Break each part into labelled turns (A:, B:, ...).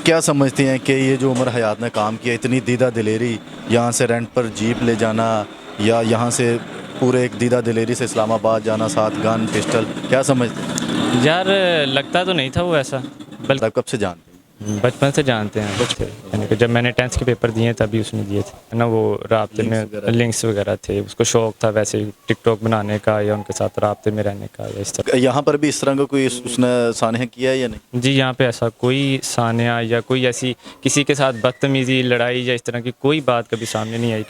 A: آپ کیا سمجھتی ہیں کہ یہ جو عمر حیات نے کام کیا، اتنی دیدہ دلیری، یہاں سے رینٹ پر جیپ لے جانا یا یہاں سے پورے ایک دیدہ دلیری سے اسلام آباد جانا، ساتھ گن پسٹل، کیا سمجھتے ہیں؟
B: یار لگتا تو نہیں تھا وہ ایسا، بلکہ
A: آپ کب سے جانتے ہیں؟
B: بچپن سے جانتے ہیں تھے، یعنی کہ جب میں نے 10th کے پیپر دیے تبھی اس نے دیے تھے نا، وہ رابطے میں لنکس وغیرہ تھے، اس کو شوق تھا ویسے ہی ٹک ٹاک بنانے کا یا ان کے ساتھ رابطے میں رہنے کا یا اس طرح۔
A: یہاں پر بھی اس طرح کا کوئی اس نے سانحہ کیا ہے یا نہیں؟
B: جی یہاں پہ ایسا کوئی سانحہ یا کوئی ایسی کسی کے ساتھ بدتمیزی، لڑائی یا اس طرح کی کوئی بات کبھی سامنے نہیں آئی۔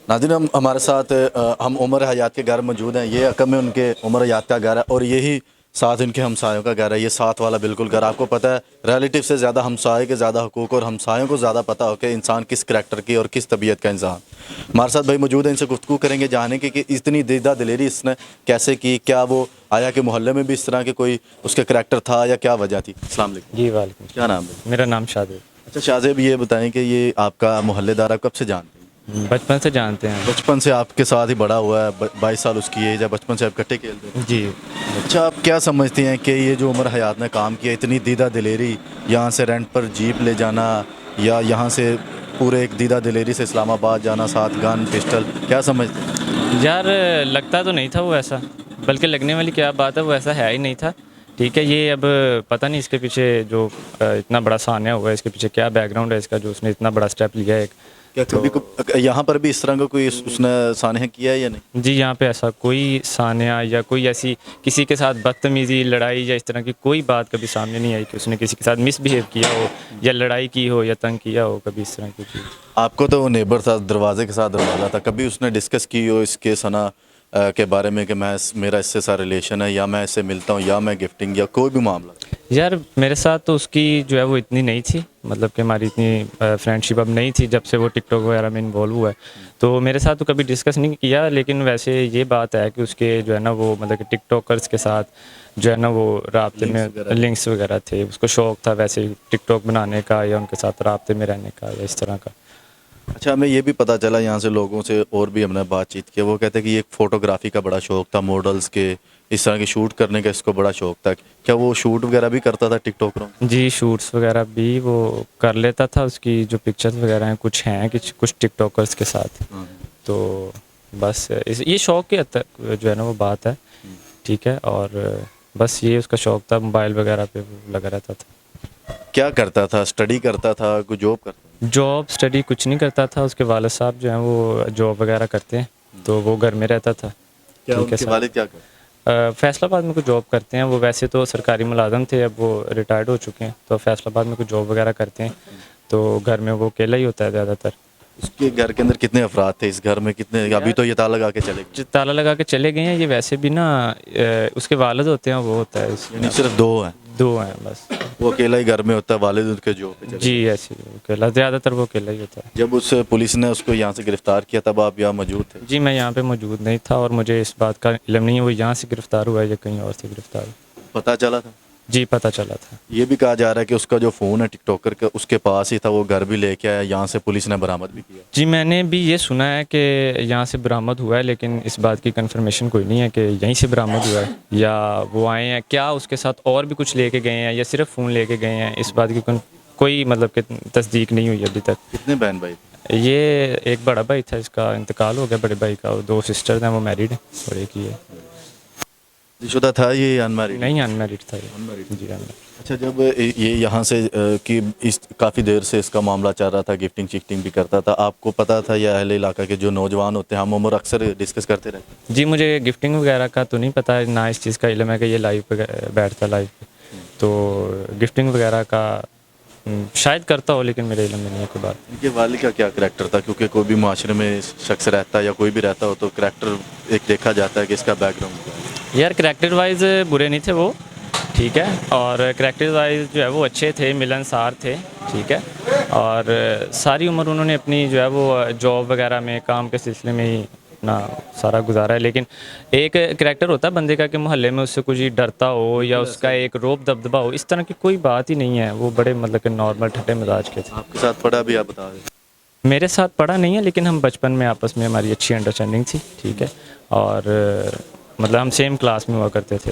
A: ناظرین، ہمارے ساتھ ہم عمر حیات کے گھر موجود ہیں، یہ عقب میں ان کے عمر حیات کا گھر ہے اور یہی ساتھ ان کے ہمسایوں کا گھر ہے، یہ ساتھ والا بالکل گھر۔ آپ کو پتہ ہے ریلیٹیو سے زیادہ ہمسائے کے زیادہ حقوق اور ہمسایوں کو زیادہ پتہ ہو کہ انسان کس کریکٹر کی اور کس طبیعت کا انسان۔ ہمارے ساتھ بھائی موجود ہیں، ان سے گفتگو کریں گے، جانیں کہ اتنی دیدہ دلیری اس نے کیسے کی، کیا وہ آیا کہ محلے میں بھی اس طرح کے کوئی اس کے کریکٹر تھا یا کیا وجہ تھی؟ السلام علیکم۔
B: جی وعلیکم
A: کیا نام ہے؟
B: السلام، میرا نام شادب۔
A: اچھا شاہزیب، یہ بتائیں کہ یہ آپ کا محلے دار آپ کب سے جانتے ہیں؟
B: بچپن سے جانتے ہیں۔
A: بچپن سے آپ کے ساتھ ہی بڑا ہوا ہے، 22 سال اس کی ایج ہے، بچپن سے آپ اکٹھے کھیلتے ہیں؟
B: جی
A: اچھا، آپ کیا سمجھتی ہیں کہ یہ جو عمر حیات نے کام کیا، اتنی دیدہ دلیری، یہاں سے رینٹ پر جیپ لے جانا یا یہاں سے پورے ایک دیدہ دلیری سے اسلام آباد جانا، ساتھ گن پسٹل، کیا سمجھتے ہیں؟
B: یار لگتا تو نہیں تھا وہ ایسا، بلکہ لگنے والی کیا بات ہے، وہ ایسا ہے ہی نہیں تھا، ٹھیک ہے۔ یہ اب پتہ نہیں اس کے پیچھے جو اتنا بڑا سانحہ ہوا ہے، اس کے پیچھے کیا بیک گراؤنڈ ہے اس کا، جو اس نے اتنا بڑا سٹیپ لیا ہے ایک۔
A: کیا کبھی یہاں پر بھی اس طرح کا کوئی اس نے سانحہ کیا ہے یا نہیں؟
B: جی یہاں پہ ایسا کوئی سانحہ یا کوئی ایسی کسی کے ساتھ بدتمیزی، لڑائی یا اس طرح کی کوئی بات کبھی سامنے نہیں آئی کہ اس نے کسی کے ساتھ مس بیہیو کیا ہو یا لڑائی کی ہو یا تنگ کیا ہو، کبھی اس طرح کی چیز۔
A: آپ کو تو وہ نیبر تھا، دروازے کے ساتھ دروازہ تھا، کبھی اس نے ڈسکس کی ہو اس کے ثنا کے بارے میں کہ میرا اس سے سا ریلیشن ہے یا میں اس سے ملتا ہوں یا میں گفٹنگ یا کوئی بھی معاملہ؟
B: یار میرے ساتھ تو اس کی جو ہے وہ اتنی نہیں تھی، مطلب کہ ہماری اتنی فرینڈ شپ اب نہیں تھی جب سے وہ ٹک ٹاک وغیرہ میں انوالو ہوا ہے، تو میرے ساتھ تو کبھی ڈسکس نہیں کیا، لیکن ویسے یہ بات ہے کہ اس کے جو ہے نا وہ مطلب کہ ٹک ٹاکرز کے ساتھ جو ہے نا وہ رابطے میں لنکس وغیرہ تھے، اس کو شوق تھا ویسے ہی ٹک ٹاک بنانے کا یا ان کے ساتھ رابطے میں رہنے کا یا اس طرح کا۔
A: اچھا، ہمیں یہ بھی پتہ چلا یہاں سے لوگوں سے اور بھی ہم نے بات چیت کی، وہ کہتے ہیں کہ یہ فوٹوگرافی کا بڑا شوق تھا، ماڈلز کے اس طرح کے شوٹ کرنے کا اس کو بڑا شوق تھا، کیا وہ شوٹ وغیرہ بھی کرتا تھا ٹک ٹاکروں؟
B: جی شوٹس وغیرہ بھی وہ کر لیتا تھا، اس کی جو پکچرز وغیرہ ہیں کچھ کچھ ٹک ٹاکرز کے ساتھ، تو بس یہ شوق کی حد تک جو ہے نا وہ بات ہے، ٹھیک ہے، اور بس یہ اس کا شوق تھا، موبائل وغیرہ پہ لگا رہتا تھا۔
A: کیا کرتا تھا؟ اسٹڈی کرتا تھا؟ کوئی جاب کرتا تھا؟
B: جاب اسٹڈی کچھ نہیں کرتا تھا، اس کے والد صاحب جو ہیں وہ جاب وغیرہ کرتے ہیں، تو وہ گھر میں رہتا تھا۔
A: کیا ان کے والد کیا کرتے؟
B: فیصل آباد میں کوئی جاب کرتے ہیں، وہ ویسے تو سرکاری ملازم تھے، اب وہ ریٹائرڈ ہو چکے ہیں، تو فیصل آباد میں کوئی جاب وغیرہ کرتے ہیں، تو گھر میں وہ اکیلا ہی ہوتا ہے زیادہ تر۔
A: اس کے گھر کے اندر کتنے افراد تھے؟ اس گھر میں کتنے؟ ابھی تو یہ تالا لگا کے چلے گئے؟
B: تالا لگا کے چلے گئے ہیں، یہ ویسے بھی نا اس کے والد ہوتے ہیں، وہ ہوتا ہے
A: یعنی صرف دو ہیں؟
B: دو ہیں بس،
A: وہ اکیلا ہی گھر میں ہوتا ہے، والد ان کے جو پہ چلے؟
B: جی ایسے اکیلا، زیادہ تر وہ اکیلا ہی ہوتا ہے۔
A: جب اس پولیس نے اس کو یہاں سے گرفتار کیا تب آپ یہاں موجود تھے؟
B: جی میں یہاں پہ موجود نہیں تھا اور مجھے اس بات کا علم نہیں ہے وہ یہاں سے گرفتار ہوا ہے یا کہیں اور سے گرفتار ہوا۔
A: پتہ چلا تھا؟
B: جی پتہ چلا تھا۔
A: یہ بھی کہا جا رہا ہے کہ اس کا جو فون ہے ٹک ٹاکر کا اس کے پاس ہی تھا، وہ گھر بھی لے کے آیا، یہاں سے پولیس نے برآمد بھی کیا۔
B: جی میں نے بھی یہ سنا ہے کہ یہاں سے برآمد ہوا ہے، لیکن اس بات کی کنفرمیشن کوئی نہیں ہے کہ یہیں سے برآمد ہوا ہے یا وہ آئے ہیں، کیا اس کے ساتھ اور بھی کچھ لے کے گئے ہیں یا صرف فون لے کے گئے ہیں، اس بات کی کوئی مطلب کہ تصدیق نہیں ہوئی ابھی تک۔
A: کتنے بہن بھائی تھے؟
B: یہ ایک بڑا بھائی تھا، اس کا انتقال ہو گیا بڑے بھائی کا، اور دو سسٹرز ہیں، وہ میریڈ ہیں، اور ایک یہ
A: شدہ تھا یہ ان میرڈ؟
B: نہیں ان میریڈ تھا یہ۔ جی ان میریڈ۔
A: اچھا، جب یہ یہاں سے کہ کافی دیر سے اس کا معاملہ چل رہا تھا، گفٹنگ شفٹنگ بھی کرتا تھا، آپ کو پتا تھا یا اہل علاقہ کے جو نوجوان ہوتے ہیں ہم عمر اکثر ڈسکس کرتے رہتے ہیں؟
B: جی مجھے گفٹنگ وغیرہ کا تو نہیں پتہ، نہ اس چیز کا علم ہے کہ یہ لائیو پہ بیٹھتا لائیو پہ، تو گفٹنگ وغیرہ کا شاید کرتا ہو، لیکن میرے علم میں نہیں ہے کوئی بات۔
A: ان کے والد کا کیا کریکٹر تھا؟ کیونکہ کوئی بھی معاشرے میں شخص رہتا ہے یا کوئی بھی رہتا ہو تو کریکٹر ایک دیکھا جاتا ہے کہ اس کا بیک گراؤنڈ کیا ہے۔
B: یار کریکٹر وائز برے نہیں تھے وہ، ٹھیک ہے، اور کریکٹر وائز جو ہے وہ اچھے تھے، ملنسار تھے، ٹھیک ہے، اور ساری عمر انہوں نے اپنی جو ہے وہ جاب وغیرہ میں کام کے سلسلے میں ہی اپنا سارا گزارا ہے، لیکن ایک کریکٹر ہوتا ہے بندے کا کہ محلے میں اس سے کچھ ڈرتا ہو یا اس کا ایک روب دبدبا ہو، اس طرح کی کوئی بات ہی نہیں ہے، وہ بڑے مطلب کہ نارمل ٹھٹے مزاج کے تھے۔
A: آپ کے ساتھ پڑھا بھی؟ آپ بتا رہے؟
B: میرے ساتھ پڑھا نہیں ہے، لیکن ہم بچپن میں آپس میں ہماری اچھی انڈرسٹینڈنگ تھی، ٹھیک ہے، اور مطلب ہم سیم کلاس میں ہوا کرتے تھے،